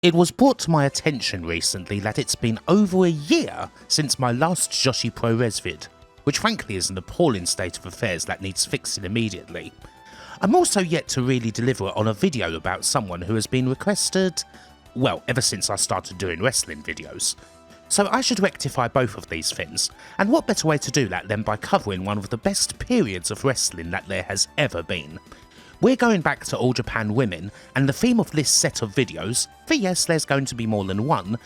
It was brought to my attention recently that it's been over a year since my last Joshi ProRes vid, which frankly is an appalling state of affairs that needs fixing immediately. I'm also yet to really deliver on a video about someone who has been requested, well, ever since I started doing wrestling videos. So I should rectify both of these things, and what better way to do that than by covering one of the best periods of wrestling that there has ever been. We're going back to All Japan Women, and the theme of this set of videos, for yes there's going to be more than one,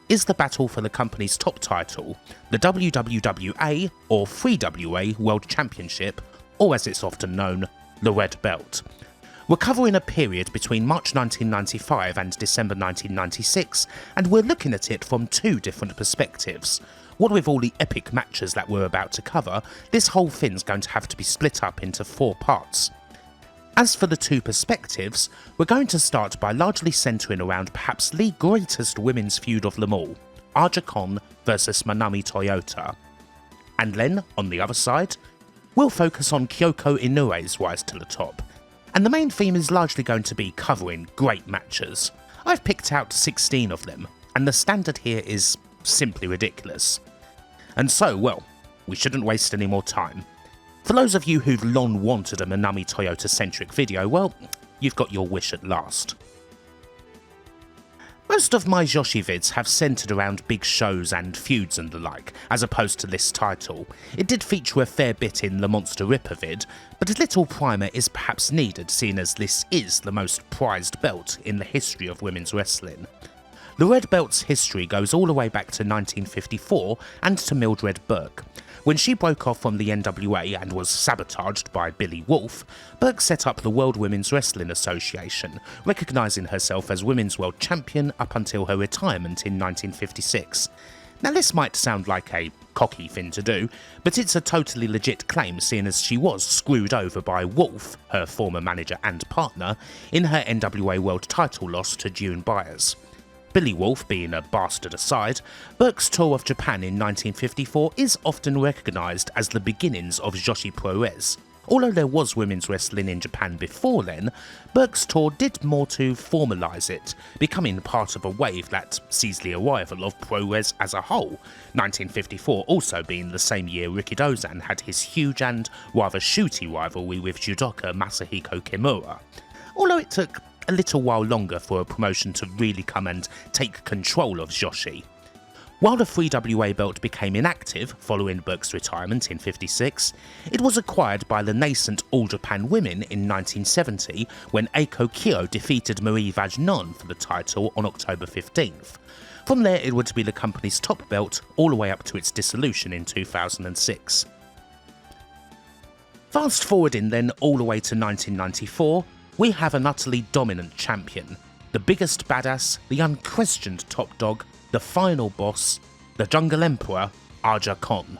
is the battle for the company's top title, the WWWA or 3WA World Championship, or as it's often known, the Red Belt. We're covering a period between March 1995 and December 1996, and we're looking at it from two different perspectives. What with all the epic matches that we're about to cover, this whole thing's going to have to be split up into 4 parts. As for the two perspectives, we're going to start by largely centering around perhaps the greatest women's feud of them all, Aja Kong vs Manami Toyota. And then, on the other side, we'll focus on Kyoko Inoue's rise to the top. And the main theme is largely going to be covering great matches. I've picked out 16 of them, and the standard here is simply ridiculous. And so, well, we shouldn't waste any more time. For those of you who've long wanted a Manami Toyota centric video, well, you've got your wish at last. Most of my Joshi vids have centred around big shows and feuds and the like, as opposed to this title. It did feature a fair bit in the Monster Ripper vid, but a little primer is perhaps needed seeing as this is the most prized belt in the history of women's wrestling. The Red Belt's history goes all the way back to 1954 and to Mildred Burke. When she broke off from the NWA and was sabotaged by Billy Wolfe, Burke set up the World Women's Wrestling Association, recognising herself as Women's World Champion up until her retirement in 1956. Now this might sound like a cocky thing to do, but it's a totally legit claim seeing as she was screwed over by Wolfe, her former manager and partner, in her NWA World title loss to June Byers. Billy Wolfe being a bastard aside, Burke's tour of Japan in 1954 is often recognised as the beginnings of Joshi ProRes. Although there was women's wrestling in Japan before then, Burke's tour did more to formalise it, becoming part of a wave that sees the arrival of ProRes as a whole, 1954 also being the same year Rikidozan had his huge and rather shooty rivalry with judoka Masahiko Kimura. Although it took a little while longer for a promotion to really come and take control of Joshi. While the 3WA belt became inactive following Burke's retirement in '56, it was acquired by the nascent All Japan Women in 1970 when Eiko Kyo defeated Marie Vagnon for the title on October 15th. From there it would be the company's top belt all the way up to its dissolution in 2006. Fast forwarding then all the way to 1994, we have an utterly dominant champion, the biggest badass, the unquestioned top dog, the final boss, the Jungle Emperor, Aja Kong.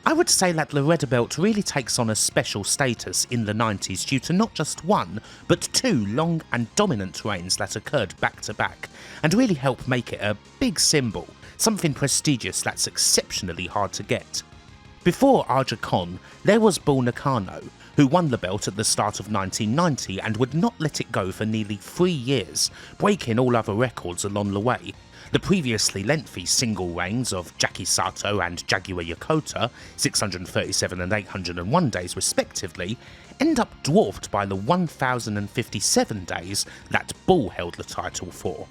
I would say that the Red Belt really takes on a special status in the 90s due to not just one, but 2 long and dominant reigns that occurred back to back, and really help make it a big symbol, something prestigious that's exceptionally hard to get. Before Aja Kong, there was Bull Nakano, who won the belt at the start of 1990 and would not let it go for nearly 3 years, breaking all other records along the way. The previously lengthy single reigns of Jackie Sato and Jaguar Yokota, 637 and 801 days respectively, end up dwarfed by the 1057 days that Bull held the title for.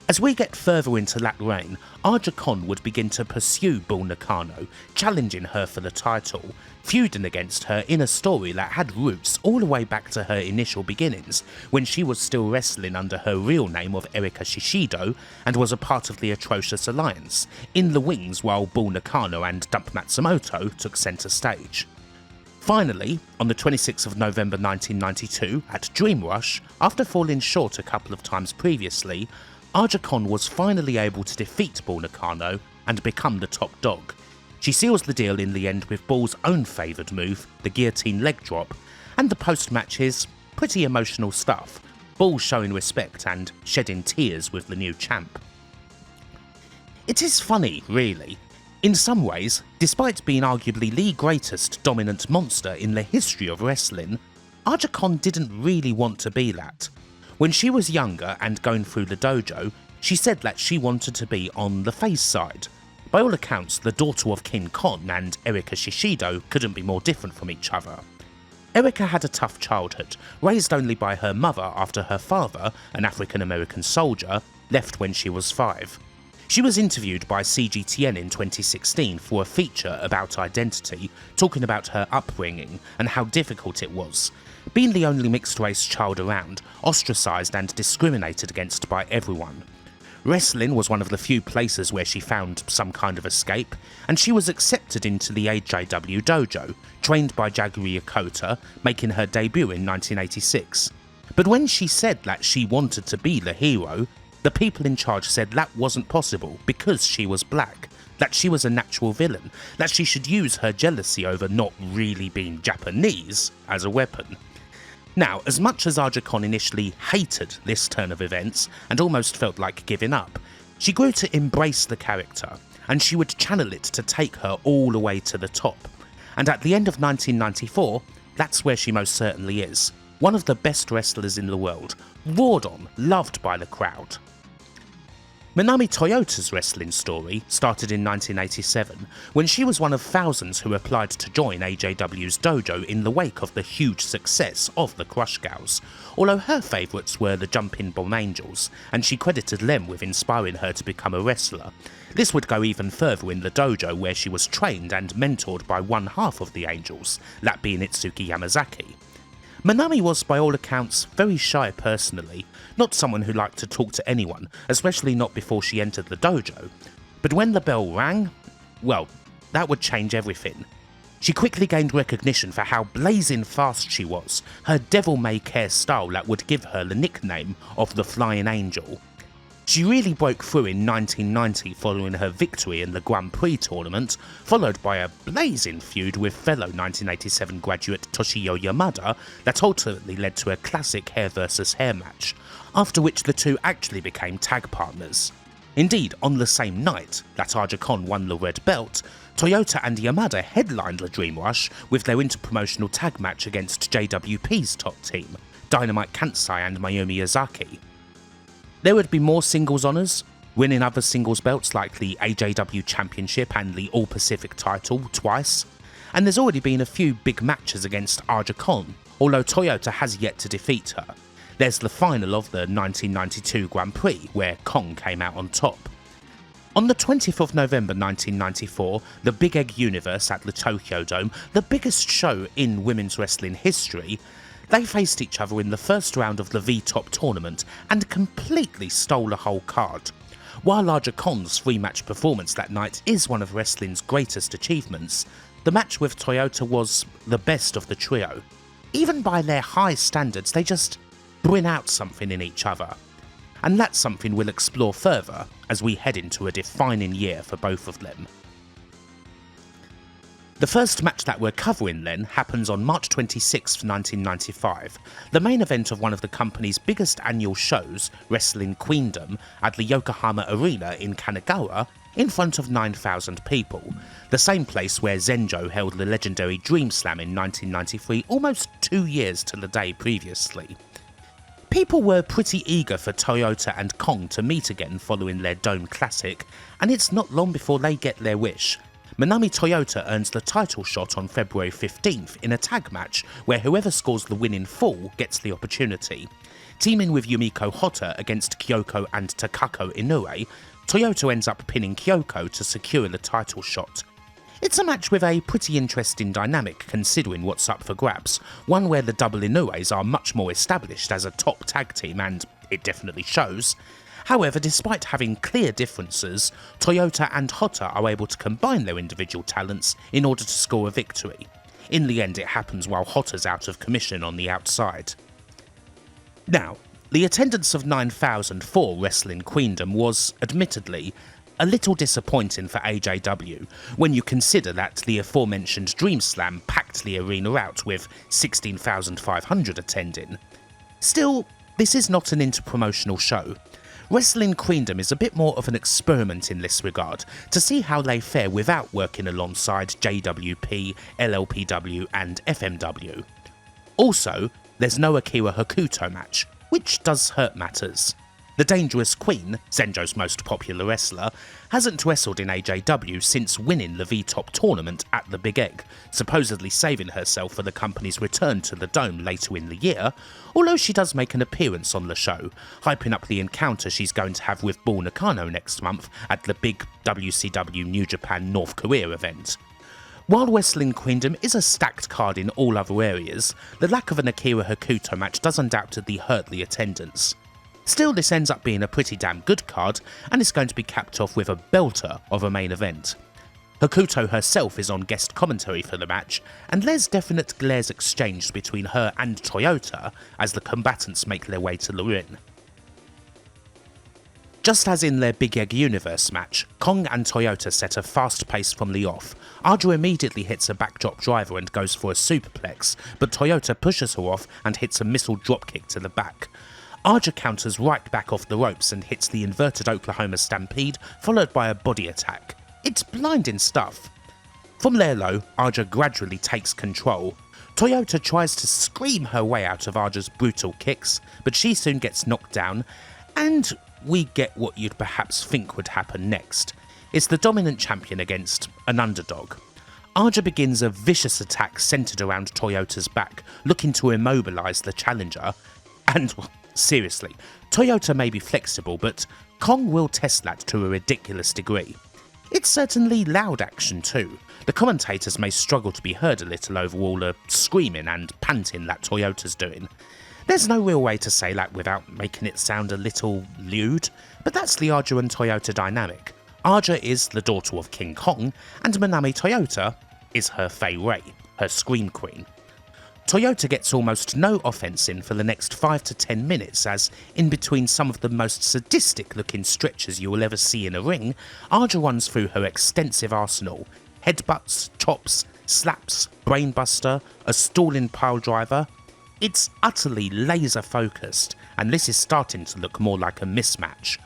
As we get further into that reign, Aja Kong would begin to pursue Bull Nakano, challenging her for the title, feuding against her in a story that had roots all the way back to her initial beginnings, when she was still wrestling under her real name of Erika Shishido and was a part of the Atrocious Alliance, in the wings while Bull Nakano and Dump Matsumoto took centre stage. Finally, on the 26th of November 1992, at Dream Rush, after falling short a couple of times previously, Aja Kong was finally able to defeat Bull Nakano and become the top dog. She seals the deal in the end with Bull's own favoured move, the guillotine leg drop, and the post-match is pretty emotional stuff, Bull showing respect and shedding tears with the new champ. It is funny, really. In some ways, despite being arguably the greatest dominant monster in the history of wrestling, Aja Kong didn't really want to be that. When she was younger and going through the dojo, she said that she wanted to be on the face side. By all accounts, the daughter of King Kon and Erika Shishido couldn't be more different from each other. Erika had a tough childhood, raised only by her mother after her father, an African-American soldier, left when she was 5. She was interviewed by CGTN in 2016 for a feature about identity, talking about her upbringing and how difficult it was, being the only mixed-race child around, ostracised and discriminated against by everyone. Wrestling was one of the few places where she found some kind of escape, and she was accepted into the AJW dojo, trained by Jaguri Yokota, making her debut in 1986. But when she said that she wanted to be the hero, the people in charge said that wasn't possible because she was black, that she was a natural villain, that she should use her jealousy over not really being Japanese as a weapon. Now, as much as Aja Kong initially hated this turn of events and almost felt like giving up, she grew to embrace the character, and she would channel it to take her all the way to the top. And at the end of 1994, that's where she most certainly is, one of the best wrestlers in the world, roared on, loved by the crowd. Manami Toyota's wrestling story started in 1987, when she was one of thousands who applied to join AJW's dojo in the wake of the huge success of the Crush Gals, although her favourites were the Jumping Bomb Angels, and she credited them with inspiring her to become a wrestler. This would go even further in the dojo, where she was trained and mentored by one half of the Angels, that being Itsuki Yamazaki. Manami was, by all accounts, very shy personally, not someone who liked to talk to anyone, especially not before she entered the dojo. But when the bell rang, well, that would change everything. She quickly gained recognition for how blazing fast she was, her devil-may-care style that would give her the nickname of the Flying Angel. She really broke through in 1990 following her victory in the Grand Prix tournament, followed by a blazing feud with fellow 1987 graduate Toshio Yamada that ultimately led to a classic hair versus hair match, after which the two actually became tag partners. Indeed, on the same night that Aja Kong won the red belt, Toyota and Yamada headlined the Dream Rush with their interpromotional tag match against JWP's top team, Dynamite Kansai and Mayumi Yazaki. There would be more singles honours, winning other singles belts like the AJW Championship and the All Pacific title twice, and there's already been a few big matches against Aja Kong, although Toyota has yet to defeat her. There's the final of the 1992 Grand Prix, where Kong came out on top. On the 20th of November 1994, the Big Egg Universe at the Tokyo Dome, the biggest show in women's wrestling history, they faced each other in the first round of the V-Top tournament and completely stole the whole card. While Aja Kong's 3-match performance that night is one of wrestling's greatest achievements, the match with Toyota was the best of the trio. Even by their high standards, they just bring out something in each other. And that's something we'll explore further as we head into a defining year for both of them. The first match that we're covering then happens on March 26, 1995, the main event of one of the company's biggest annual shows, Wrestling Queendom, at the Yokohama Arena in Kanagawa, in front of 9,000 people, the same place where Zenjo held the legendary Dream Slam in 1993, almost 2 years to the day previously. People were pretty eager for Toyota and Kong to meet again following their Dome Classic, and it's not long before they get their wish. Manami Toyota earns the title shot on February 15th in a tag match where whoever scores the win in full gets the opportunity. Teaming with Yumiko Hotta against Kyoko and Takako Inoue, Toyota ends up pinning Kyoko to secure the title shot. It's a match with a pretty interesting dynamic considering what's up for grabs, one where the double Inoues are much more established as a top tag team, and it definitely shows. However, despite having clear differences, Toyota and Hotta are able to combine their individual talents in order to score a victory. In the end, it happens while Hotta's out of commission on the outside. Now, the attendance of 9,000 for Wrestling Queendom was, admittedly, a little disappointing for AJW when you consider that the aforementioned Dream Slam packed the arena out with 16,500 attending. Still, this is not an interpromotional show. Wrestling Queendom is a bit more of an experiment in this regard, to see how they fare without working alongside JWP, LLPW and FMW. Also, there's no Akira Hokuto match, which does hurt matters. The Dangerous Queen, Zenjo's most popular wrestler, hasn't wrestled in AJW since winning the V-Top tournament at the Big Egg, supposedly saving herself for the company's return to the Dome later in the year, although she does make an appearance on the show, hyping up the encounter she's going to have with Bull Nakano next month at the big WCW New Japan North Korea event. While wrestling Queendom is a stacked card in all other areas, the lack of an Akira Hokuto match does undoubtedly hurt the attendance. Still, this ends up being a pretty damn good card, and it's going to be capped off with a belter of a main event. Hokuto herself is on guest commentary for the match, and there's definite glares exchanged between her and Toyota as the combatants make their way to the ring. Just as in their Big Egg Universe match, Kong and Toyota set a fast pace from the off. Aja immediately hits a backdrop driver and goes for a superplex, but Toyota pushes her off and hits a missile dropkick to the back. Aja counters right back off the ropes and hits the inverted Oklahoma Stampede, followed by a body attack. It's blinding stuff. From there though, Aja gradually takes control. Toyota tries to scream her way out of Aja's brutal kicks, but she soon gets knocked down, and we get what you'd perhaps think would happen next. It's the dominant champion against an underdog. Aja begins a vicious attack centred around Toyota's back, looking to immobilise the challenger, and seriously, Toyota may be flexible, but Kong will test that to a ridiculous degree. It's certainly loud action too. The commentators may struggle to be heard a little over all the screaming and panting that Toyota's doing. There's no real way to say that without making it sound a little lewd, but that's the Aja and Toyota dynamic. Aja is the daughter of King Kong, and Manami Toyota is her Fei Rei, her scream queen. Toyota gets almost no offense in for the next 5 to 10 minutes as, in between some of the most sadistic looking stretches you will ever see in a ring, Aja runs through her extensive arsenal: headbutts, chops, slaps, brainbuster, a stalling pile driver. It's utterly laser focused, and this is starting to look more like a mismatch.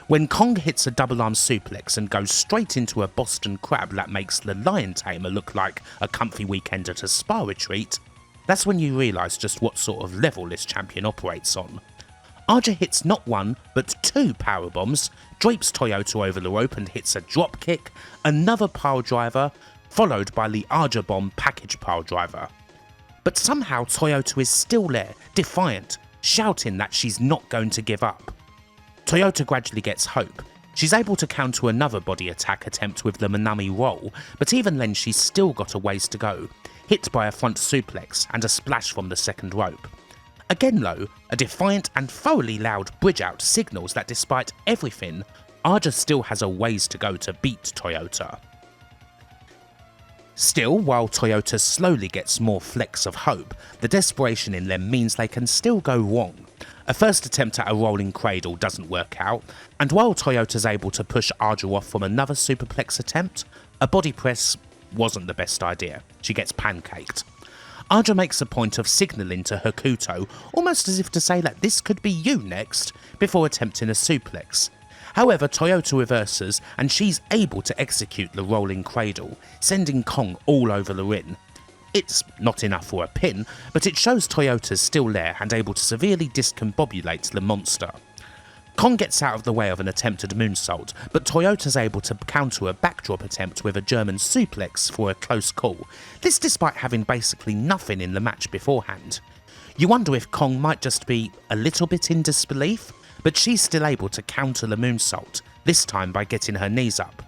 When Kong hits a double arm suplex and goes straight into a Boston Crab that makes the Lion Tamer look like a comfy weekend at a spa retreat, that's when you realise just what sort of level this champion operates on. Aja hits not one, but 2 powerbombs, drapes Toyota over the rope and hits a drop kick, another pile driver, followed by the Aja bomb package pile driver. But somehow Toyota is still there, defiant, shouting that she's not going to give up. Toyota gradually gets hope. She's able to counter another body attack attempt with the Manami roll, but even then she's still got a ways to go, hit by a front suplex and a splash from the second rope. Again though, a defiant and thoroughly loud bridge out signals that despite everything, Aja still has a ways to go to beat Toyota. Still, while Toyota slowly gets more flecks of hope, the desperation in them means they can still go wrong. A first attempt at a rolling cradle doesn't work out, and while Toyota's able to push Aja off from another superplex attempt, a body press wasn't the best idea. She gets pancaked. Aja makes a point of signalling to Hokuto, almost as if to say that this could be you next, before attempting a suplex. However, Toyota reverses and she's able to execute the rolling cradle, sending Kong all over the ring. It's not enough for a pin, but it shows Toyota's still there and able to severely discombobulate the monster. Kong gets out of the way of an attempted moonsault, but Toyota's able to counter a backdrop attempt with a German suplex for a close call, this despite having basically nothing in the match beforehand. You wonder if Kong might just be a little bit in disbelief, but she's still able to counter the moonsault, this time by getting her knees up.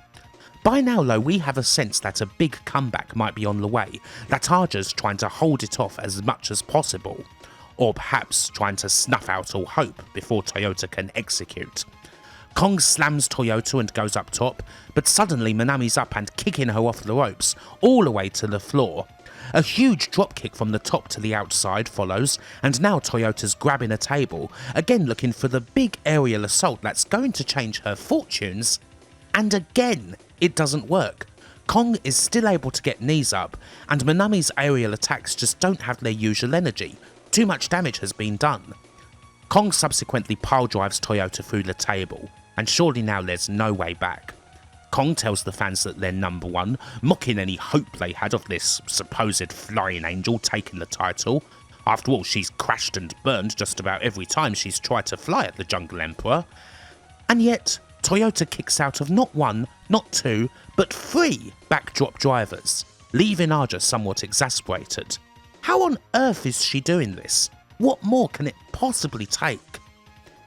By now though, we have a sense that a big comeback might be on the way, that Aja's trying to hold it off as much as possible, or perhaps trying to snuff out all hope before Toyota can execute. Kong slams Toyota and goes up top, but suddenly Manami's up and kicking her off the ropes, all the way to the floor. A huge dropkick from the top to the outside follows, and now Toyota's grabbing a table, again looking for the big aerial assault that's going to change her fortunes, and again it doesn't work. Kong is still able to get knees up, and Manami's aerial attacks just don't have their usual energy. Too much damage has been done. Kong subsequently pile drives Toyota through the table, and surely now there's no way back. Kong tells the fans that they're number one, mocking any hope they had of this supposed flying angel taking the title. After all, she's crashed and burned just about every time she's tried to fly at the Jungle Emperor. And yet, Toyota kicks out of not one, not two, but 3 backdrop drivers, leaving Aja somewhat exasperated. How on earth is she doing this? What more can it possibly take?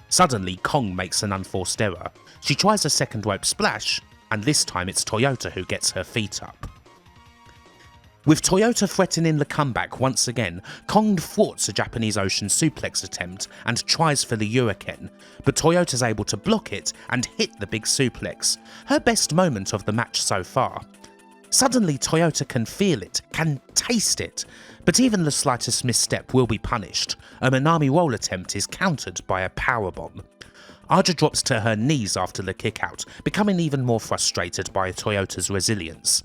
Suddenly, Kong makes an unforced error. She tries a second rope splash, and this time it's Toyota who gets her feet up. With Toyota threatening the comeback once again, Kong thwarts a Japanese Ocean suplex attempt and tries for the Hurricane, but Toyota's able to block it and hit the big suplex, her best moment of the match so far. Suddenly Toyota can feel it, can taste it, but even the slightest misstep will be punished. A Manami roll attempt is countered by a powerbomb. Aja drops to her knees after the kickout, becoming even more frustrated by Toyota's resilience.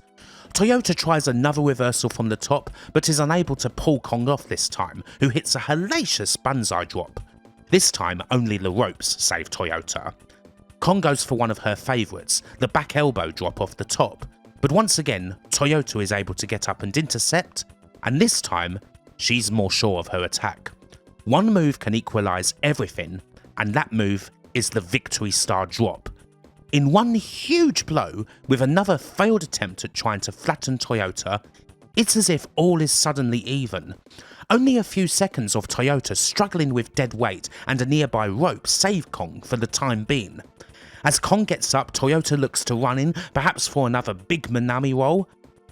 Toyota tries another reversal from the top, but is unable to pull Kong off this time, who hits a hellacious banzai drop. This time only the ropes save Toyota. Kong goes for one of her favourites, the back elbow drop off the top, but once again Toyota is able to get up and intercept, and this time she's more sure of her attack. One move can equalise everything, and that move is the Victory Star drop. In one huge blow, with another failed attempt at trying to flatten Toyota, it's as if all is suddenly even. Only a few seconds of Toyota struggling with dead weight and a nearby rope save Kong for the time being. As Kong gets up, Toyota looks to run in, perhaps for another big Manami roll.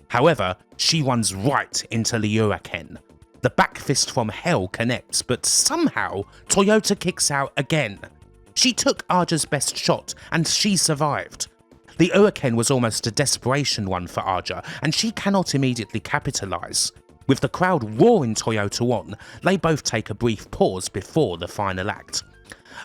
However, she runs right into the Hurricane. The back fist from hell connects, but somehow Toyota kicks out again. She took Aja's best shot, and she survived. The Hurricane was almost a desperation one for Aja, and she cannot immediately capitalise. With the crowd roaring Toyota on, they both take a brief pause before the final act.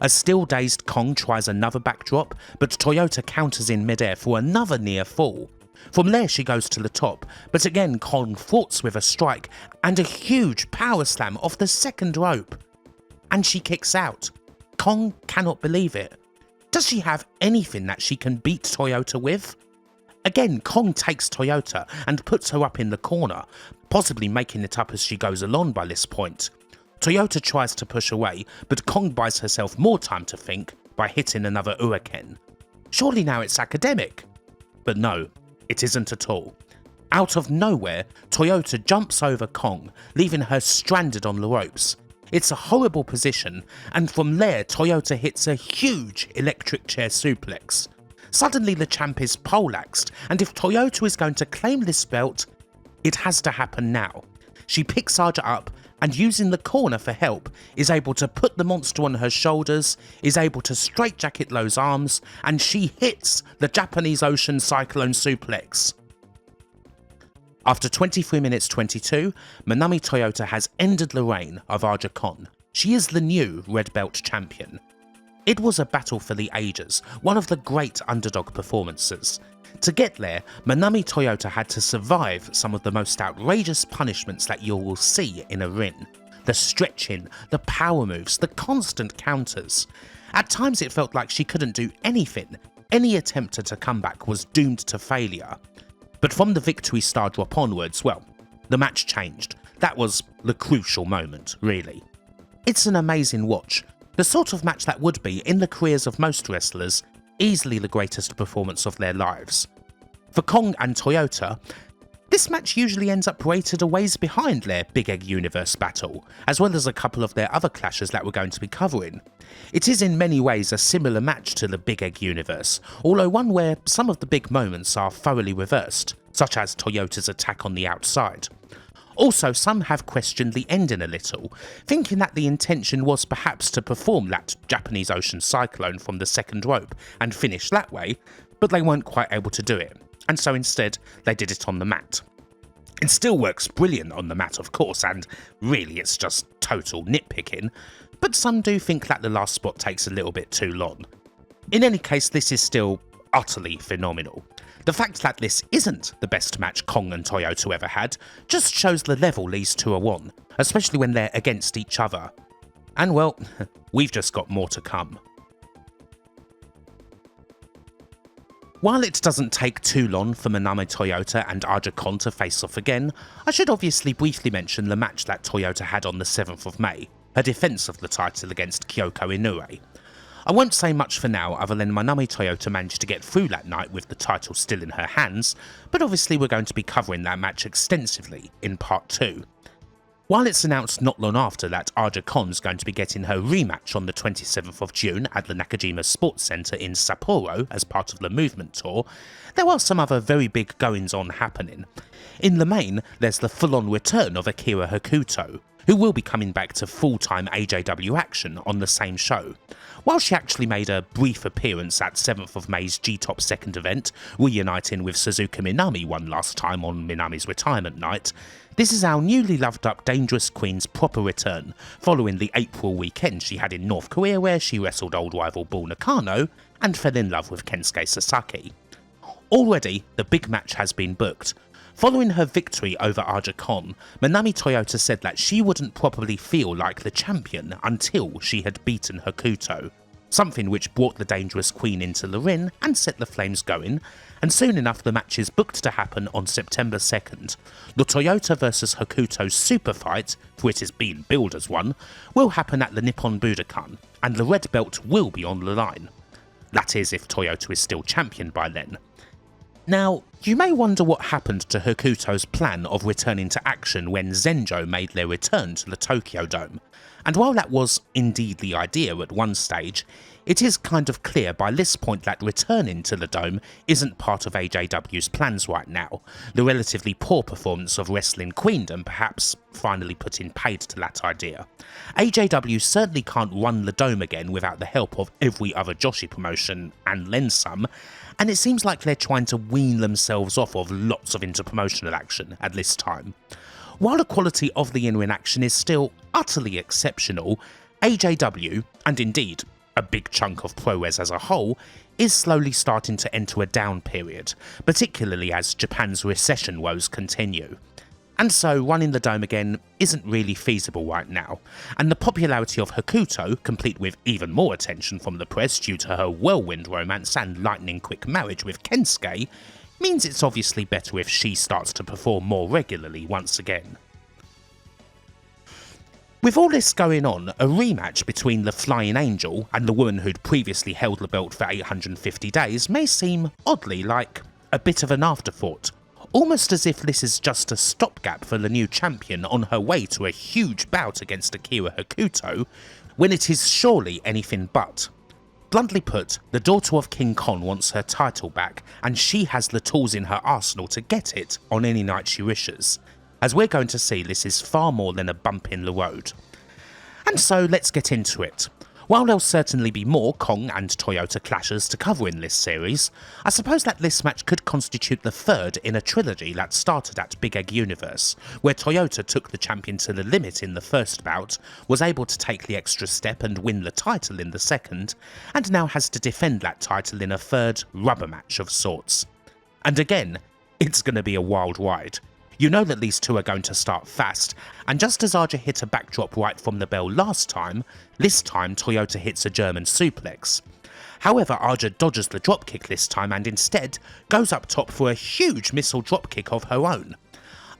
A still dazed Kong tries another backdrop, but Toyota counters in midair for another near fall. From there she goes to the top, but again Kong thwarts with a strike and a huge power slam off the second rope. And she kicks out. Kong cannot believe it. Does she have anything that she can beat Toyota with? Again, Kong takes Toyota and puts her up in the corner, possibly making it up as she goes along by this point. Toyota tries to push away, but Kong buys herself more time to think by hitting another Hurricane. Surely now it's academic. But no, it isn't at all. Out of nowhere, Toyota jumps over Kong, leaving her stranded on the ropes. It's a horrible position, and from there Toyota hits a huge electric chair suplex. Suddenly the champ is poleaxed, and if Toyota is going to claim this belt, it has to happen now. She picks Aja up and using the corner for help is able to put the monster on her shoulders, is able to straightjacket those arms, and she hits the Japanese Ocean Cyclone Suplex. After 23 minutes 22, Manami Toyota has ended the reign of Aja Kong. She is the new Red Belt champion. It was a battle for the ages, one of the great underdog performances. To get there, Manami Toyota had to survive some of the most outrageous punishments that you will see in a ring. The stretching, the power moves, the constant counters. At times it felt like she couldn't do anything. Any attempt at a comeback was doomed to failure. But from the Victory Star drop onwards, well, the match changed. That was the crucial moment, really. It's an amazing watch. The sort of match that would be, in the careers of most wrestlers, easily the greatest performance of their lives. For Kong and Toyota, this match usually ends up rated a ways behind their Big Egg Universe battle, as well as a couple of their other clashes that we're going to be covering. It is in many ways a similar match to the Big Egg Universe, although one where some of the big moments are thoroughly reversed, such as Toyota's attack on the outside. Also, some have questioned the ending a little, thinking that the intention was perhaps to perform that Japanese Ocean Cyclone from the second rope and finish that way, but they weren't quite able to do it, and so instead they did it on the mat. It still works brilliant on the mat, of course, and really it's just total nitpicking, but some do think that the last spot takes a little bit too long. In any case, this is still utterly phenomenal. The fact that this isn't the best match Kong and Toyota ever had just shows the level these two are on, especially when they're against each other. And well, we've just got more to come. While it doesn't take too long for Manami Toyota and Aja Kon to face off again, I should obviously briefly mention the match that Toyota had on the 7th of May, her defence of the title against Kyoko Inoue. I won't say much for now other than Manami Toyota managed to get through that night with the title still in her hands, but obviously we're going to be covering that match extensively in part 2. While it's announced not long after that Aja Kon's going to be getting her rematch on the 27th of June at the Nakajima Sports Centre in Sapporo as part of the Movement Tour, there are some other very big goings on happening. In the main, there's the full-on return of Akira Hokuto, who will be coming back to full-time AJW action on the same show. While she actually made a brief appearance at 7th of May's G-Top second event, reuniting with Suzuka Minami one last time on Minami's retirement night, this is our newly loved up Dangerous Queen's proper return, following the April weekend she had in North Korea where she wrestled old rival Bull Nakano and fell in love with Kensuke Sasaki. Already, the big match has been booked. Following her victory over Aja Kon, Manami Toyota said that she wouldn't properly feel like the champion until she had beaten Hokuto, something which brought the Dangerous Queen into the ring and set the flames going, and soon enough the match is booked to happen on September 2nd. The Toyota vs Hokuto super fight, for it is being billed as one, will happen at the Nippon Budokan, and the red belt will be on the line. That is if Toyota is still champion by then. Now, you may wonder what happened to Hokuto's plan of returning to action when Zenjo made their return to the Tokyo Dome, and while that was indeed the idea at one stage, it is kind of clear by this point that returning to the Dome isn't part of AJW's plans right now, the relatively poor performance of Wrestling Queendom perhaps finally putting paid to that idea. AJW certainly can't run the Dome again without the help of every other Joshi promotion and then some, and it seems like they're trying to wean themselves off of lots of interpromotional action at this time. While the quality of the in-ring action is still utterly exceptional, AJW, and indeed a big chunk of ProRes as a whole, is slowly starting to enter a down period, particularly as Japan's recession woes continue. And so running the Dome again isn't really feasible right now, and the popularity of Hokuto, complete with even more attention from the press due to her whirlwind romance and lightning quick marriage with Kensuke, means it's obviously better if she starts to perform more regularly once again. With all this going on, a rematch between the Flying Angel and the woman who'd previously held the belt for 850 days may seem oddly like a bit of an afterthought, almost as if this is just a stopgap for the new champion on her way to a huge bout against Akira Hokuto, when it is surely anything but. Bluntly put, the daughter of King Kon wants her title back, and she has the tools in her arsenal to get it on any night she wishes. As we're going to see, this is far more than a bump in the road. And so let's get into it. While there'll certainly be more Kong and Toyota clashes to cover in this series, I suppose that this match could constitute the third in a trilogy that started at Big Egg Universe, where Toyota took the champion to the limit in the first bout, was able to take the extra step and win the title in the second, and now has to defend that title in a third rubber match of sorts. And again, it's going to be a wild ride. You know that these two are going to start fast, and just as Aja hit a backdrop right from the bell last time, this time Toyota hits a German suplex. However, Aja dodges the dropkick this time and instead goes up top for a huge missile dropkick of her own.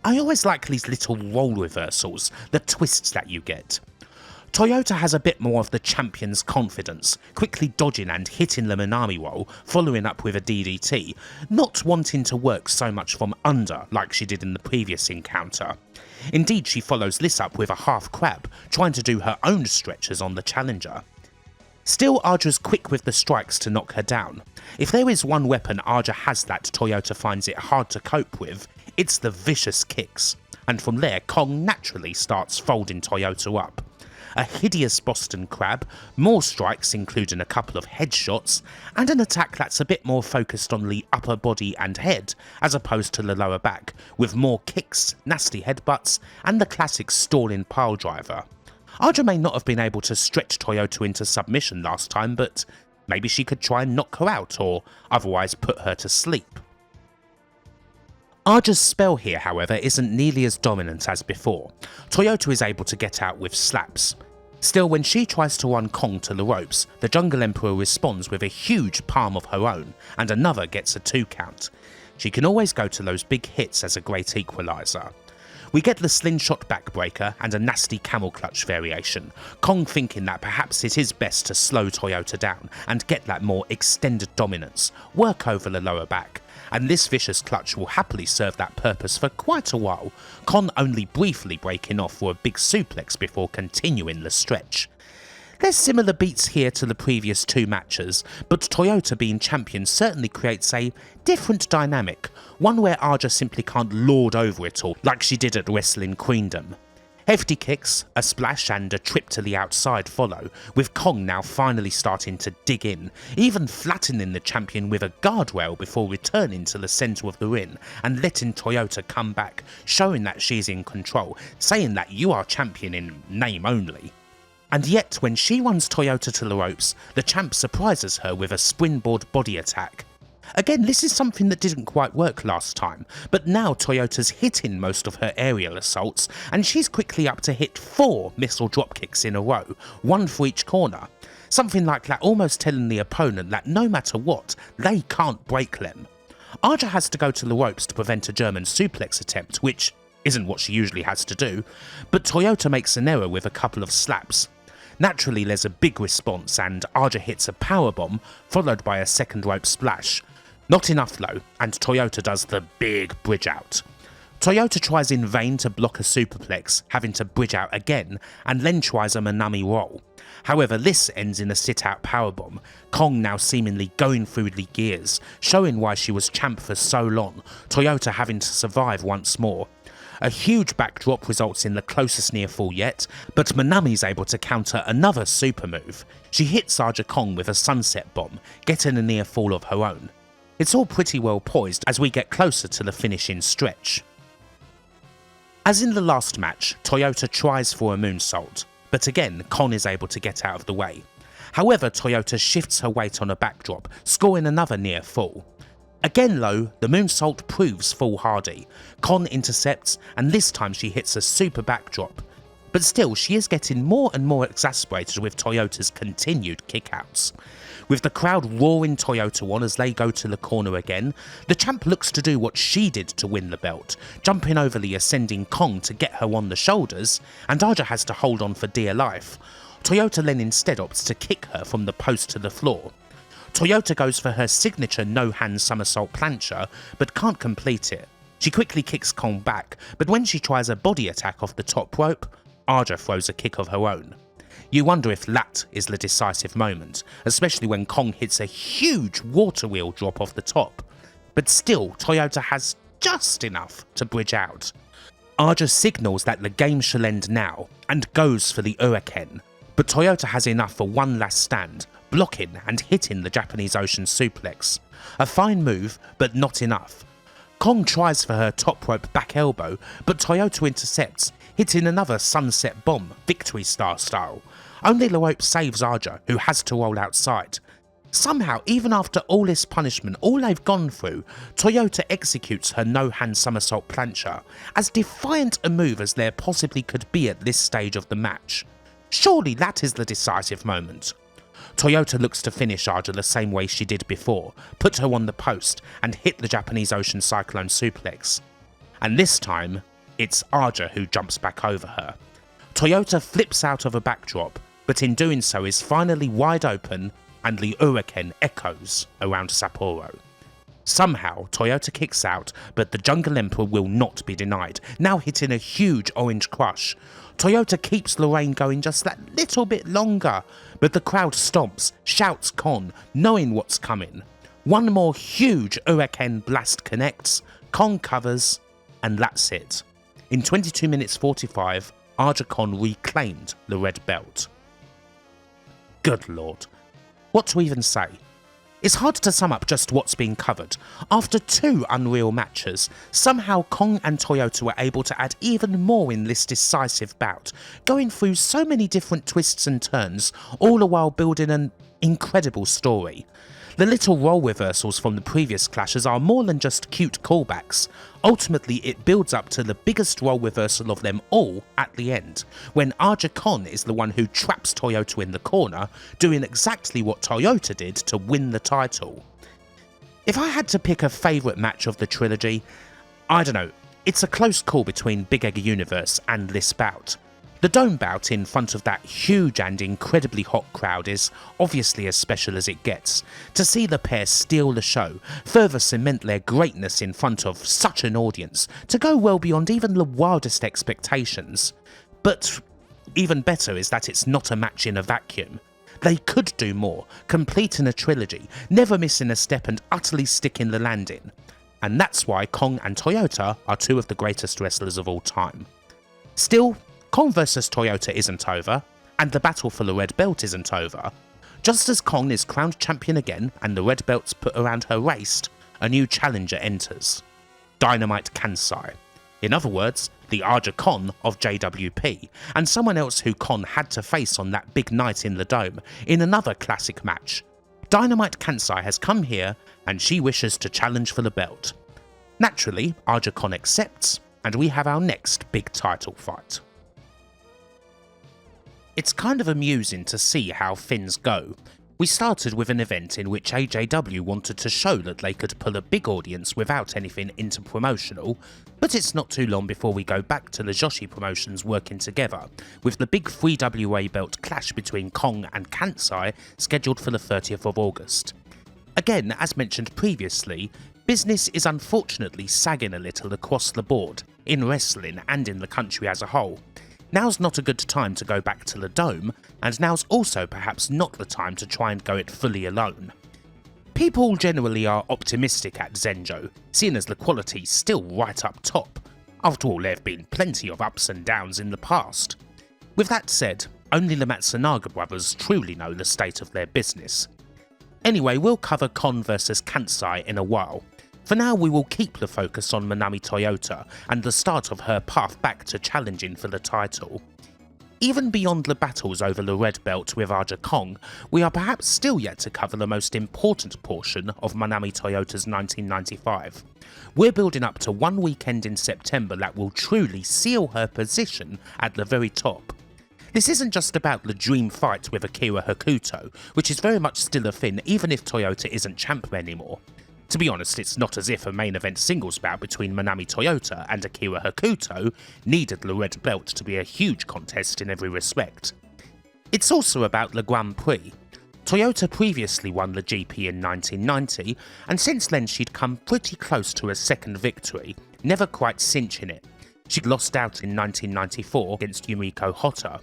I always like these little role reversals, the twists that you get. Toyota has a bit more of the champion's confidence, quickly dodging and hitting the Manami roll, following up with a DDT, not wanting to work so much from under like she did in the previous encounter. Indeed, she follows this up with a half crab, trying to do her own stretches on the challenger. Still, Aja's quick with the strikes to knock her down. If there is one weapon Aja has that Toyota finds it hard to cope with, it's the vicious kicks, and from there Kong naturally starts folding Toyota up. A hideous Boston Crab, more strikes including a couple of headshots, and an attack that's a bit more focused on the upper body and head as opposed to the lower back, with more kicks, nasty headbutts, and the classic stalling pile driver. Aja may not have been able to stretch Toyota into submission last time, but maybe she could try and knock her out or otherwise put her to sleep. Aja's spell here, however, isn't nearly as dominant as before. Toyota is able to get out with slaps. Still, when she tries to run Kong to the ropes, the Jungle Emperor responds with a huge palm of her own, and another gets a 2 count. She can always go to those big hits as a great equaliser. We get the slingshot backbreaker and a nasty camel clutch variation, Kong thinking that perhaps it is best to slow Toyota down and get that more extended dominance, work over the lower back, and this vicious clutch will happily serve that purpose for quite a while, Kong only briefly breaking off for a big suplex before continuing the stretch. There's similar beats here to the previous 2 matches, but Toyota being champion certainly creates a different dynamic, one where Aja simply can't lord over it all like she did at Wrestling Queendom. Hefty kicks, a splash and a trip to the outside follow, with Kong now finally starting to dig in, even flattening the champion with a guardrail before returning to the centre of the ring and letting Toyota come back, showing that she's in control, saying that you are champion in name only. And yet, when she runs Toyota to the ropes, the champ surprises her with a springboard body attack. Again, this is something that didn't quite work last time, but now Toyota's hitting most of her aerial assaults, and she's quickly up to hit 4 missile dropkicks in a row, 1 for each corner. Something like that almost telling the opponent that no matter what, they can't break them. Aja has to go to the ropes to prevent a German suplex attempt, which isn't what she usually has to do, but Toyota makes an error with a couple of slaps. Naturally, there's a big response and Aja hits a powerbomb, followed by a second rope splash. Not enough though, and Toyota does the big bridge out. Toyota tries in vain to block a superplex, having to bridge out again, and then tries a Manami roll. However, this ends in a sit-out powerbomb, Kong now seemingly going through the gears, showing why she was champ for so long, Toyota having to survive once more. A huge backdrop results in the closest near fall yet, but Manami's able to counter another super move. She hits Aja Kong with a sunset bomb, getting a near fall of her own. It's all pretty well poised as we get closer to the finishing stretch. As in the last match, Toyota tries for a moonsault, but again Kong is able to get out of the way. However, Toyota shifts her weight on a backdrop, scoring another near fall. Again though, the moonsault proves foolhardy. Kong intercepts, and this time she hits a super backdrop. But still, she is getting more and more exasperated with Toyota's continued kickouts. With the crowd roaring Toyota on as they go to the corner again, the champ looks to do what she did to win the belt, jumping over the ascending Kong to get her on the shoulders, and Aja has to hold on for dear life. Toyota then instead opts to kick her from the post to the floor. Toyota goes for her signature no-hand somersault plancher, but can't complete it. She quickly kicks Kong back, but when she tries a body attack off the top rope, Aja throws a kick of her own. You wonder if that is the decisive moment, especially when Kong hits a huge water wheel drop off the top. But still, Toyota has just enough to bridge out. Aja signals that the game shall end now, and goes for the Uraken, but Toyota has enough for one last stand, blocking and hitting the Japanese Ocean suplex. A fine move, but not enough. Kong tries for her top rope back elbow, but Toyota intercepts, hitting another sunset bomb, Victory Star style. Only the rope saves Aja, who has to roll outside. Somehow, even after all this punishment, all they've gone through, Toyota executes her no-hand somersault plancher, as defiant a move as there possibly could be at this stage of the match. Surely that is the decisive moment. Toyota looks to finish Aja the same way she did before, put her on the post and hit the Japanese Ocean Cyclone suplex. And this time, it's Aja who jumps back over her. Toyota flips out of a backdrop, but in doing so is finally wide open and the Uraken echoes around Sapporo. Somehow, Toyota kicks out, but the Jungle Emperor will not be denied, now hitting a huge orange crush. Toyota keeps Lorraine going just that little bit longer, but the crowd stomps, shouts Kong, knowing what's coming. One more huge Uraken blast connects, Kong covers, and that's it. In 22 minutes 45, Aja Kong reclaimed the red belt. Good lord. What to even say? It's hard to sum up just what's being covered. After 2 unreal matches, somehow Kong and Toyota were able to add even more in this decisive bout, going through so many different twists and turns, all the while building an incredible story. The little role reversals from the previous clashes are more than just cute callbacks. Ultimately, it builds up to the biggest role reversal of them all at the end, when Aja Kong is the one who traps Toyota in the corner, doing exactly what Toyota did to win the title. If I had to pick a favourite match of the trilogy, I don't know, it's a close call between Big Egg Universe and this bout. The Dome bout in front of that huge and incredibly hot crowd is obviously as special as it gets. To see the pair steal the show, further cement their greatness in front of such an audience, to go well beyond even the wildest expectations. But even better is that it's not a match in a vacuum. They could do more, completing a trilogy, never missing a step and utterly sticking the landing. And that's why Kong and Toyota are two of the greatest wrestlers of all time. Still, Kong vs Toyota isn't over, and the battle for the red belt isn't over. Just as Kong is crowned champion again and the red belt's put around her waist, a new challenger enters. Dynamite Kansai. In other words, the Aja Kong of JWP, and someone else who Kong had to face on that big night in the Dome, in another classic match. Dynamite Kansai has come here, and she wishes to challenge for the belt. Naturally, Aja Kong accepts, and we have our next big title fight. It's kind of amusing to see how things go. We started with an event in which AJW wanted to show that they could pull a big audience without anything interpromotional, but it's not too long before we go back to the Joshi promotions working together, with the big WWWA belt clash between Kong and Kansai scheduled for the 30th of August. Again, as mentioned previously, business is unfortunately sagging a little across the board, in wrestling and in the country as a whole. Now's not a good time to go back to the Dome, and now's also perhaps not the time to try and go it fully alone. People generally are optimistic at Zenjo, seeing as the quality's still right up top. After all, there have been plenty of ups and downs in the past. With that said, only the Matsunaga brothers truly know the state of their business. Anyway, we'll cover Kon vs Kansai in a while. For now, we will keep the focus on Manami Toyota and the start of her path back to challenging for the title. Even beyond the battles over the red belt with Aja Kong, we are perhaps still yet to cover the most important portion of Manami Toyota's 1995. We're building up to one weekend in September that will truly seal her position at the very top. This isn't just about the dream fight with Akira Hokuto, which is very much still a thing even if Toyota isn't champ anymore. To be honest, it's not as if a main event singles bout between Manami Toyota and Akira Hokuto needed the red belt to be a huge contest in every respect. It's also about the Grand Prix. Toyota previously won the GP in 1990, and since then she'd come pretty close to a second victory, never quite cinching it. She'd lost out in 1994 against Yumiko Hotta.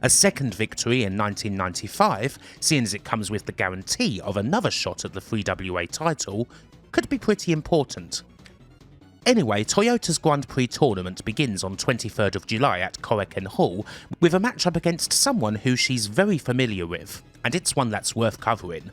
A second victory in 1995, seeing as it comes with the guarantee of another shot at the WWWA title, could be pretty important. Anyway, Toyota's Grand Prix tournament begins on 23rd of July at Korakuen Hall with a matchup against someone who she's very familiar with, and it's one that's worth covering.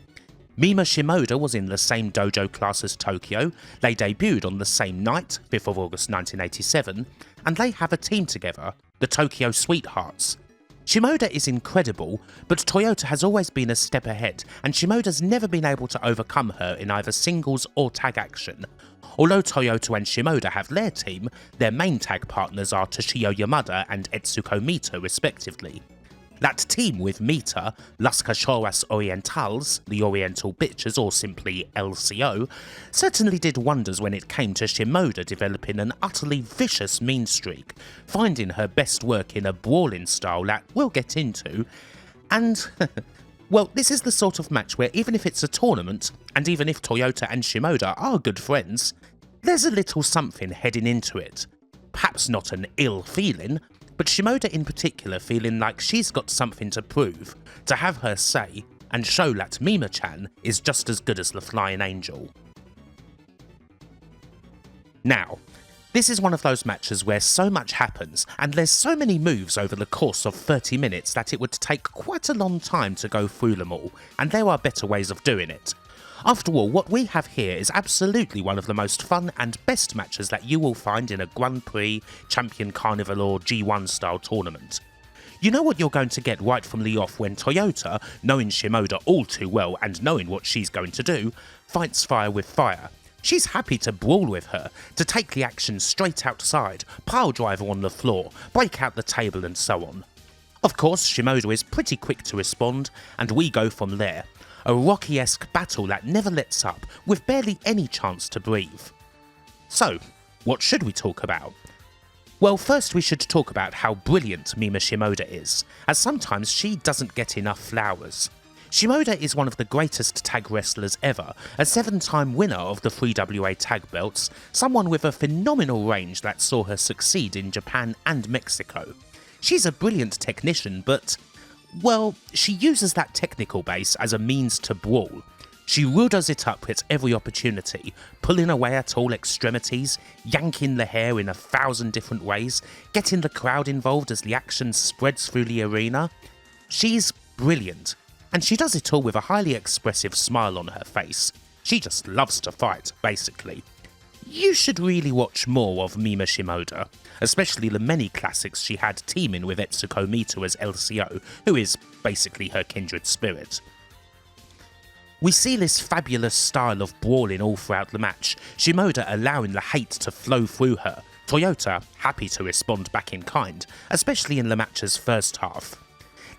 Mima Shimoda was in the same dojo class as Tokyo, they debuted on the same night, 5th of August 1987, and they have a team together, the Tokyo Sweethearts. Shimoda is incredible, but Toyota has always been a step ahead, and Shimoda's never been able to overcome her in either singles or tag action. Although Toyota and Shimoda have their team, their main tag partners are Toshio Yamada and Etsuko Mita respectively. That team with Mita, Las Cachorras Orientales, the Oriental Bitches or simply LCO, certainly did wonders when it came to Shimoda developing an utterly vicious mean streak, finding her best work in a brawling style that we'll get into, and well, this is the sort of match where even if it's a tournament, and even if Toyota and Shimoda are good friends, there's a little something heading into it. Perhaps not an ill feeling, but Shimoda in particular feeling like she's got something to prove, to have her say, and show that Mima-chan is just as good as the Flying Angel. Now, this is one of those matches where so much happens, and there's so many moves over the course of 30 minutes that it would take quite a long time to go through them all, and there are better ways of doing it. After all, what we have here is absolutely one of the most fun and best matches that you will find in a Grand Prix, Champion Carnival or G1 style tournament. You know what you're going to get right from the off when Toyota, knowing Shimoda all too well and knowing what she's going to do, fights fire with fire. She's happy to brawl with her, to take the action straight outside, pile drive her on the floor, break out the table and so on. Of course, Shimoda is pretty quick to respond, and we go from there. A Rocky-esque battle that never lets up, with barely any chance to breathe. So, what should we talk about? Well, first we should talk about how brilliant Mima Shimoda is, as sometimes she doesn't get enough flowers. Shimoda is one of the greatest tag wrestlers ever, a 7-time winner of the WWWA tag belts, someone with a phenomenal range that saw her succeed in Japan and Mexico. She's a brilliant technician, but, well, she uses that technical base as a means to brawl. She rudas it up at every opportunity, pulling away at all extremities, yanking the hair in 1,000 different ways, getting the crowd involved as the action spreads through the arena. She's brilliant, and she does it all with a highly expressive smile on her face. She just loves to fight, basically. You should really watch more of Mima Shimoda, especially the many classics she had teaming with Etsuko Mito as LCO, who is basically her kindred spirit. We see this fabulous style of brawling all throughout the match, Shimoda allowing the hate to flow through her, Toyota happy to respond back in kind, especially in the match's first half.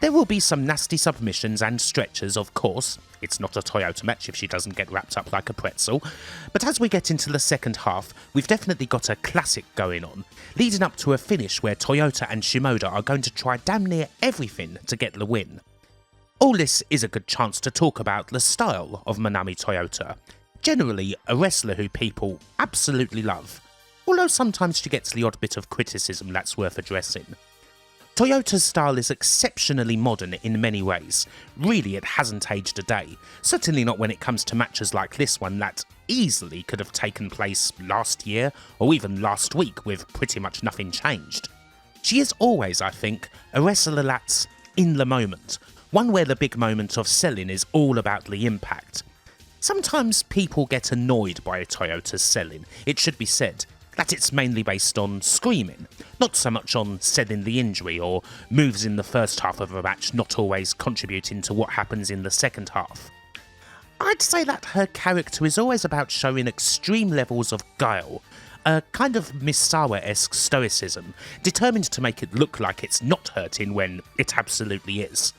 There will be some nasty submissions and stretches, of course. It's not a Toyota match if she doesn't get wrapped up like a pretzel. But as we get into the second half, we've definitely got a classic going on, leading up to a finish where Toyota and Shimoda are going to try damn near everything to get the win. All this is a good chance to talk about the style of Manami Toyota. Generally, a wrestler who people absolutely love, although sometimes she gets the odd bit of criticism that's worth addressing. Toyota's style is exceptionally modern in many ways. Really, it hasn't aged a day, certainly not when it comes to matches like this one that easily could have taken place last year or even last week with pretty much nothing changed. She is always, I think, a wrestler that's in the moment, one where the big moment of selling is all about the impact. Sometimes people get annoyed by Toyota's selling, it should be said, that it's mainly based on screaming, not so much on selling the injury or moves in the first half of a match not always contributing to what happens in the second half. I'd say that her character is always about showing extreme levels of guile, a kind of Misawa-esque stoicism, determined to make it look like it's not hurting when it absolutely is.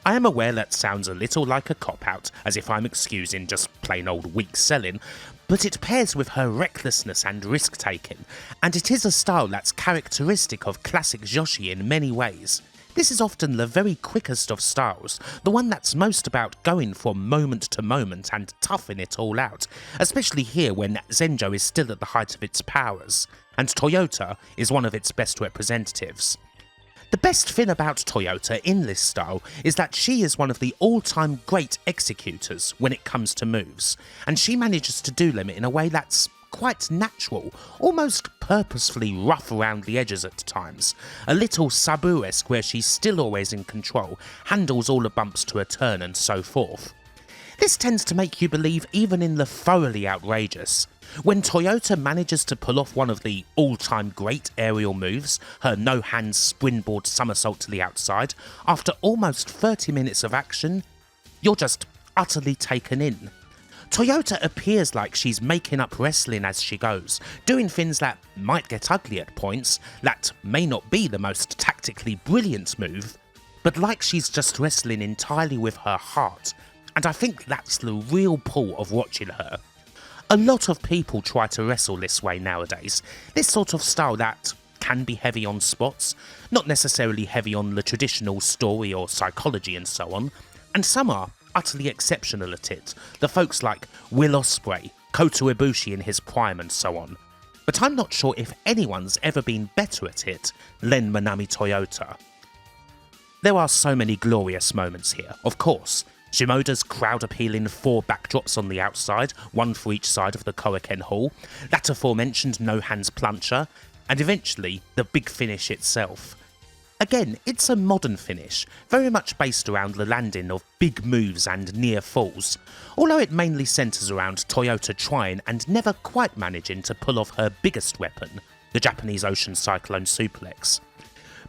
I am aware that sounds a little like a cop-out, as if I'm excusing just plain old weak selling, but it pairs with her recklessness and risk-taking, and it is a style that's characteristic of classic Joshi in many ways. This is often the very quickest of styles, the one that's most about going from moment to moment and toughing it all out, especially here when Zenjo is still at the height of its powers, and Toyota is one of its best representatives. The best thing about Toyota in this style is that she is one of the all-time great executors when it comes to moves, and she manages to do them in a way that's quite natural, almost purposefully rough around the edges at times, a little Sabu-esque where she's still always in control, handles all the bumps to a turn and so forth. This tends to make you believe even in the thoroughly outrageous. When Toyota manages to pull off one of the all-time great aerial moves, her no-hands springboard somersault to the outside, after almost 30 minutes of action, you're just utterly taken in. Toyota appears like she's making up wrestling as she goes, doing things that might get ugly at points, that may not be the most tactically brilliant move, but like she's just wrestling entirely with her heart, and I think that's the real pull of watching her. A lot of people try to wrestle this way nowadays, this sort of style that can be heavy on spots, not necessarily heavy on the traditional story or psychology and so on, and some are utterly exceptional at it, the folks like Will Ospreay, Kota Ibushi in his prime and so on. But I'm not sure if anyone's ever been better at it than Manami Toyota. There are so many glorious moments here, of course. Shimoda's crowd-appealing 4 backdrops on the outside, one for each side of the Korakuen Hall, that aforementioned no-hands plancher, and eventually the big finish itself. Again, it's a modern finish, very much based around the landing of big moves and near falls, although it mainly centres around Toyota trying and never quite managing to pull off her biggest weapon, the Japanese Ocean Cyclone Suplex.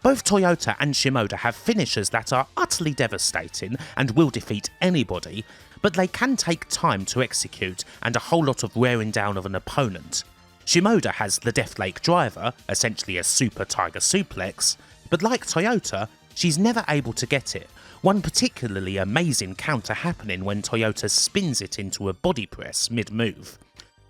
Both Toyota and Shimoda have finishers that are utterly devastating and will defeat anybody, but they can take time to execute and a whole lot of wearing down of an opponent. Shimoda has the Death Lake Driver, essentially a super tiger suplex, but like Toyota, she's never able to get it, one particularly amazing counter happening when Toyota spins it into a body press mid-move.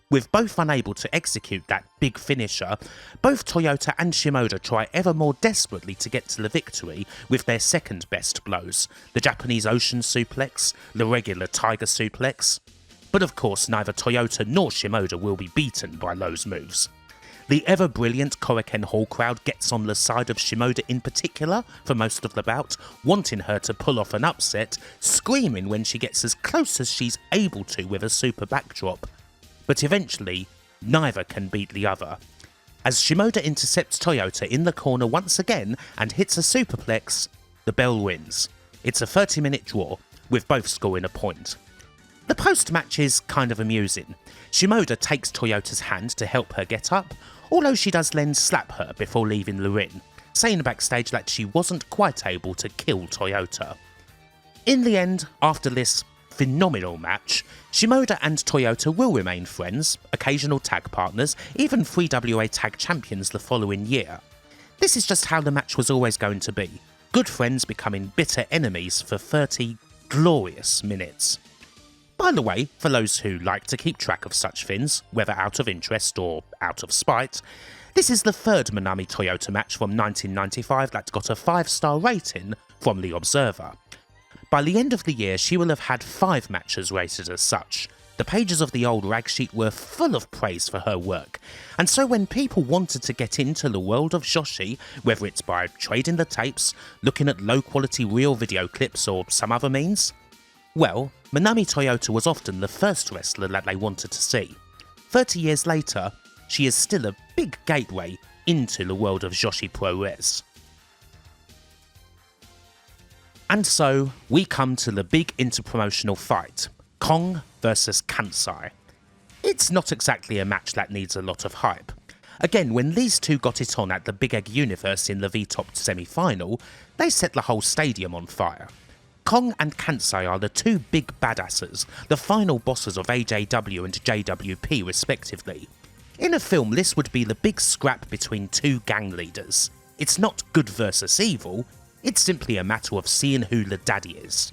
With both unable to execute that big finisher, both Toyota and Shimoda try ever more desperately to get to the victory with their second best blows, the Japanese Ocean Suplex, the regular Tiger Suplex. But of course neither Toyota nor Shimoda will be beaten by those moves. The ever-brilliant Korakuen Hall crowd gets on the side of Shimoda in particular for most of the bout, wanting her to pull off an upset, screaming when she gets as close as she's able to with a super backdrop. But eventually, neither can beat the other. As Shimoda intercepts Toyota in the corner once again and hits a superplex, the bell wins. It's a 30-minute draw, with both scoring a point. The post-match is kind of amusing. Shimoda takes Toyota's hand to help her get up, although she does then slap her before leaving the ring, saying backstage that she wasn't quite able to kill Toyota. In the end, after this phenomenal match, Shimoda and Toyota will remain friends, occasional tag partners, even WWWA Tag Champions the following year. This is just how the match was always going to be, good friends becoming bitter enemies for 30 glorious minutes. By the way, for those who like to keep track of such things, whether out of interest or out of spite, this is the third Manami Toyota match from 1995 that got a 5-star rating from The Observer. By the end of the year, she will have had 5 matches rated as such. The pages of the old rag sheet were full of praise for her work, and so when people wanted to get into the world of Joshi, whether it's by trading the tapes, looking at low-quality real video clips or some other means, well, Manami Toyota was often the first wrestler that they wanted to see. 30 years later, she is still a big gateway into the world of Joshi puroresu. And so, we come to the big interpromotional fight, Kong vs Kansai. It's not exactly a match that needs a lot of hype. Again, when these two got it on at the Big Egg Universe in the V-Top semi-final, they set the whole stadium on fire. Kong and Kansai are the two big badasses, the final bosses of AJW and JWP respectively. In a film, this would be the big scrap between two gang leaders. It's not good versus evil, it's simply a matter of seeing who the daddy is.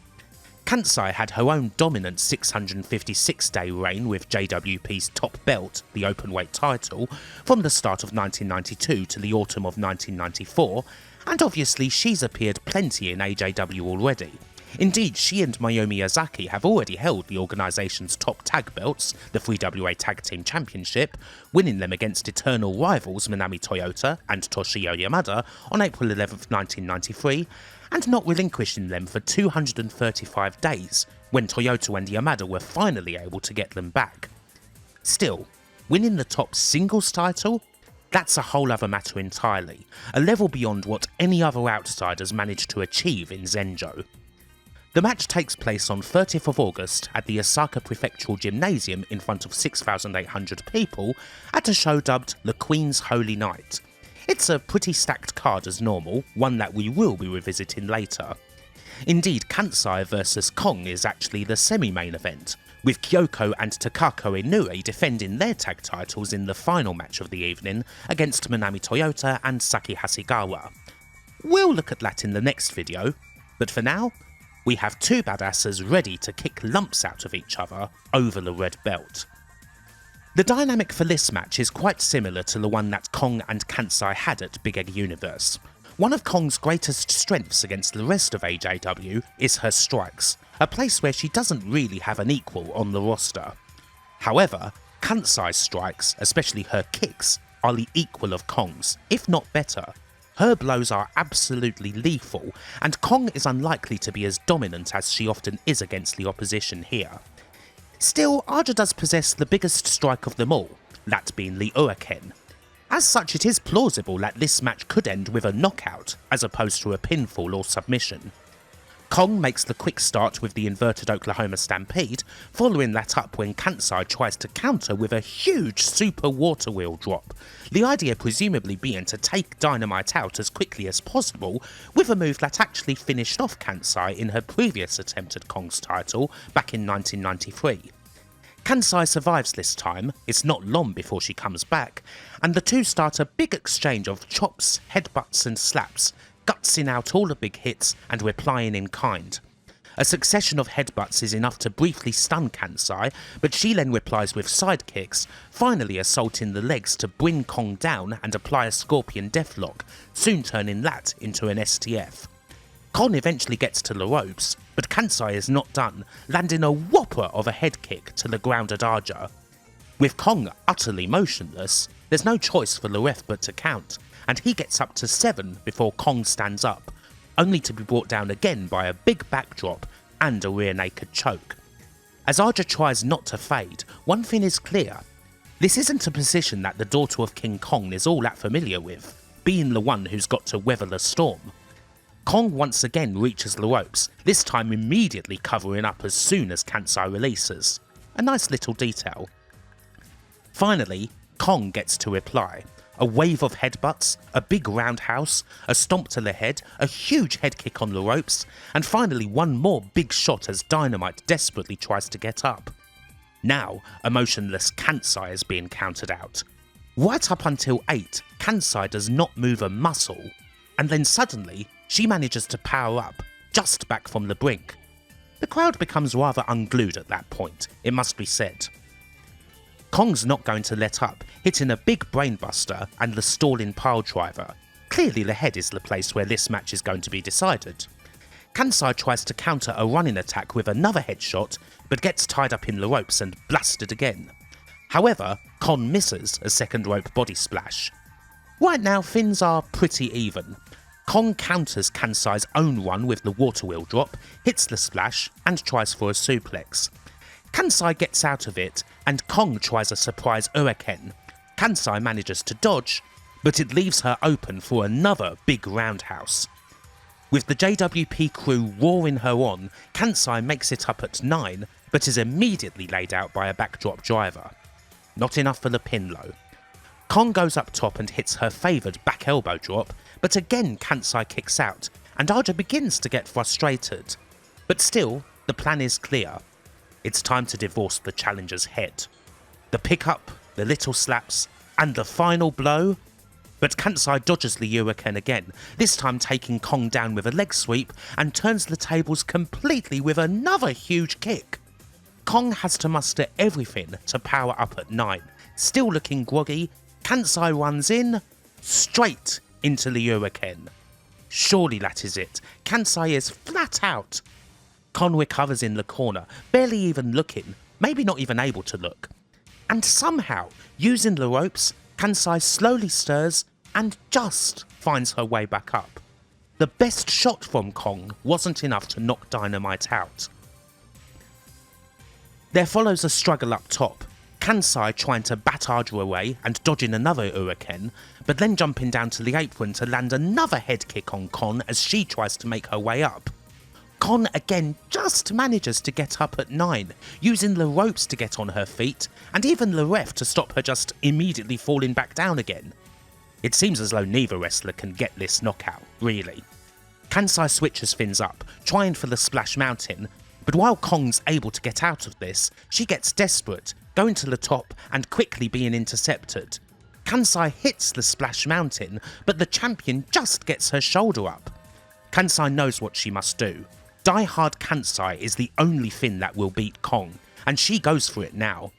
Kansai had her own dominant 656-day reign with JWP's top belt, the openweight title, from the start of 1992 to the autumn of 1994, and obviously she's appeared plenty in AJW already. Indeed, she and Mayumi Yazaki have already held the organisation's top tag belts, the WWWA Tag Team Championship, winning them against eternal rivals Manami Toyota and Toshio Yamada on April 11, 1993, and not relinquishing them for 235 days, when Toyota and Yamada were finally able to get them back. Still, winning the top singles title? That's a whole other matter entirely, a level beyond what any other outsiders managed to achieve in Zenjo. The match takes place on 30th of August at the Osaka Prefectural Gymnasium in front of 6,800 people at a show dubbed The Queen's Holy Night. It's a pretty stacked card as normal, one that we will be revisiting later. Indeed, Kansai vs Kong is actually the semi-main event, with Kyoko and Takako Inoue defending their tag titles in the final match of the evening against Manami Toyota and Saki Hasegawa. We'll look at that in the next video, but for now, we have two badasses ready to kick lumps out of each other over the red belt. The dynamic for this match is quite similar to the one that Kong and Kansai had at Big Egg Universe. One of Kong's greatest strengths against the rest of AJW is her strikes, a place where she doesn't really have an equal on the roster. However, Kansai's strikes, especially her kicks, are the equal of Kong's, if not better. Her blows are absolutely lethal, and Kong is unlikely to be as dominant as she often is against the opposition here. Still, Aja does possess the biggest strike of them all, that being the Uraken. As such, it is plausible that this match could end with a knockout, as opposed to a pinfall or submission. Kong makes the quick start with the inverted Oklahoma Stampede, following that up when Kansai tries to counter with a huge super water wheel drop, the idea presumably being to take Dynamite out as quickly as possible with a move that actually finished off Kansai in her previous attempt at Kong's title back in 1993. Kansai survives this time, it's not long before she comes back, and the two start a big exchange of chops, headbutts and slaps, gutsing out all the big hits and replying in kind. A succession of headbutts is enough to briefly stun Kansai, but she then replies with side kicks, finally assaulting the legs to bring Kong down and apply a scorpion deathlock, soon turning that into an STF. Kong eventually gets to the ropes, but Kansai is not done, landing a whopper of a head kick to the grounded Aja. With Kong utterly motionless, there's no choice for the ref but to count, and he gets up to 7 before Kong stands up, only to be brought down again by a big backdrop and a rear naked choke. As Aja tries not to fade, one thing is clear. This isn't a position that the daughter of King Kong is all that familiar with, being the one who's got to weather the storm. Kong once again reaches the ropes, this time immediately covering up as soon as Kansai releases. A nice little detail. Finally, Kong gets to reply. A wave of headbutts, a big roundhouse, a stomp to the head, a huge head kick on the ropes, and finally one more big shot as Dynamite desperately tries to get up. Now, a motionless Kansai is being countered out. Right up until 8, Kansai does not move a muscle, and then suddenly, she manages to power up, just back from the brink. The crowd becomes rather unglued at that point, it must be said. Kong's not going to let up, hitting a big brainbuster and the stalling piledriver. Clearly the head is the place where this match is going to be decided. Kansai tries to counter a running attack with another headshot, but gets tied up in the ropes and blasted again. However, Kong misses a second rope body splash. Right now things are pretty even. Kong counters Kansai's own one with the water wheel drop, hits the splash and tries for a suplex. Kansai gets out of it, and Kong tries a surprise Uraken. Kansai manages to dodge, but it leaves her open for another big roundhouse. With the JWP crew roaring her on, Kansai makes it up at 9, but is immediately laid out by a backdrop driver. Not enough for the pin though. Kong goes up top and hits her favoured back elbow drop, but again Kansai kicks out, and Aja begins to get frustrated. But still, the plan is clear. It's time to divorce the challenger's head. The pickup, the little slaps, and the final blow. But Kansai dodges the Uraken again, this time taking Kong down with a leg sweep and turns the tables completely with another huge kick. Kong has to muster everything to power up at 9. Still looking groggy, Kansai runs in, straight into the Uraken. Surely that is it. Kansai is flat out. Kong recovers in the corner, barely even looking, maybe not even able to look. And somehow, using the ropes, Kansai slowly stirs and just finds her way back up. The best shot from Kong wasn't enough to knock Dynamite out. There follows a struggle up top, Kansai trying to bat Aja away and dodging another Uraken, but then jumping down to the apron to land another head kick on Kong as she tries to make her way up. Kong again just manages to get up at 9, using the ropes to get on her feet, and even the ref to stop her just immediately falling back down again. It seems as though neither wrestler can get this knockout, really. Kansai switches things up, trying for the Splash Mountain, but while Kong's able to get out of this, she gets desperate, going to the top and quickly being intercepted. Kansai hits the Splash Mountain, but the champion just gets her shoulder up. Kansai knows what she must do. Die Hard Kansai is the only thing that will beat Kong, and she goes for it now.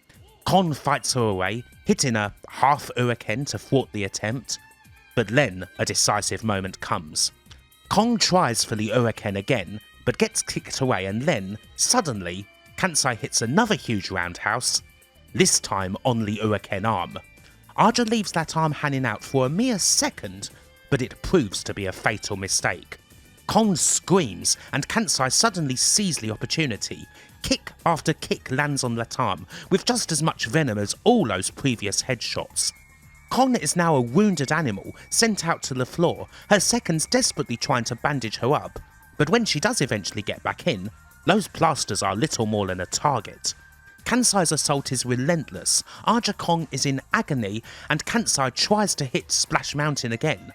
Kong fights her away, hitting a half Uraken to thwart the attempt, but then a decisive moment comes. Kong tries for the Uraken again, but gets kicked away, and then, suddenly, Kansai hits another huge roundhouse, this time on the Uraken arm. Aja leaves that arm hanging out for a mere second, but it proves to be a fatal mistake. Kong screams, and Kansai suddenly sees the opportunity. Kick after kick lands on that arm, with just as much venom as all those previous headshots. Kong is now a wounded animal, sent out to the floor, her seconds desperately trying to bandage her up, But when she does eventually get back in, those plasters are little more than a target. Kansai's assault is relentless, Aja Kong is in agony, and Kansai tries to hit Splash Mountain again.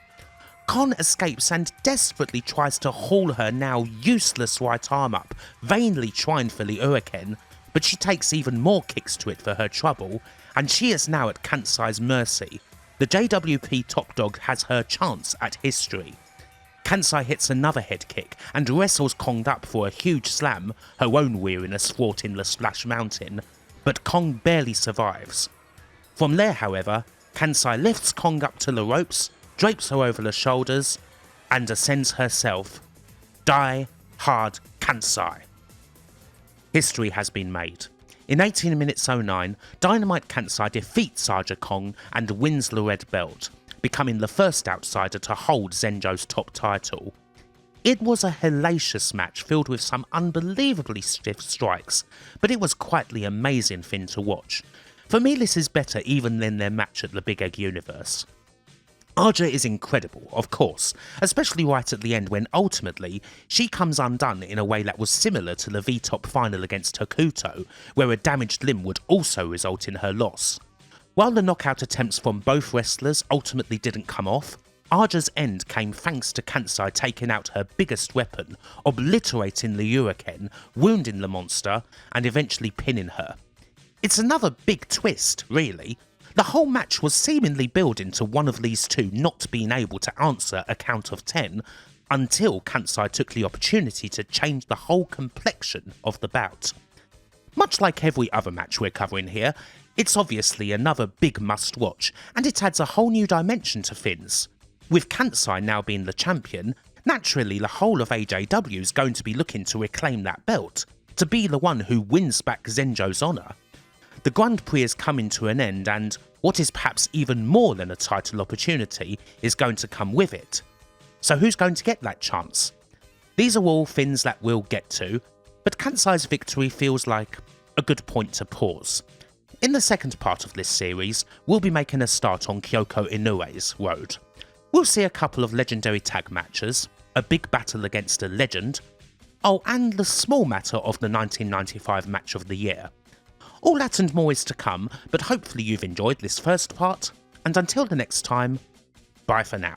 Kon escapes and desperately tries to haul her now useless right arm up, vainly trying for the Uriken, but she takes even more kicks to it for her trouble, and she is now at Kansai's mercy. The JWP top dog has her chance at history. Kansai hits another head kick and wrestles Kong up for a huge slam, her own weariness thwarting the Splash Mountain, but Kong barely survives. From there, however, Kansai lifts Kong up to the ropes, drapes her over the shoulders, and ascends herself. Die Hard Kansai. History has been made. In 18 minutes 09, Dynamite Kansai defeats Aja Kong and wins the red belt, becoming the first outsider to hold Zenjo's top title. It was a hellacious match filled with some unbelievably stiff strikes, but it was quite the amazing thing to watch. For me, this is better even than their match at the Big Egg Universe. Aja is incredible, of course, especially right at the end when ultimately she comes undone in a way that was similar to the V-Top final against Hokuto, where a damaged limb would also result in her loss. While the knockout attempts from both wrestlers ultimately didn't come off, Aja's end came thanks to Kansai taking out her biggest weapon, obliterating the Uriken, wounding the monster, and eventually pinning her. It's another big twist, really. The whole match was seemingly building to one of these two not being able to answer a count of 10 until Kansai took the opportunity to change the whole complexion of the bout. Much like every other match we're covering here, it's obviously another big must-watch, and it adds a whole new dimension to things. With Kansai now being the champion, naturally the whole of AJW is going to be looking to reclaim that belt, to be the one who wins back Zenjo's honour. The Grand Prix is coming to an end, and what is perhaps even more than a title opportunity is going to come with it. So who's going to get that chance? These are all things that we'll get to, but Kansai's victory feels like a good point to pause. In the second part of this series, we'll be making a start on Kyoko Inoue's road. We'll see a couple of legendary tag matches, a big battle against a legend, and the small matter of the 1995 match of the year. All that and more is to come, but hopefully you've enjoyed this first part, and until the next time, bye for now.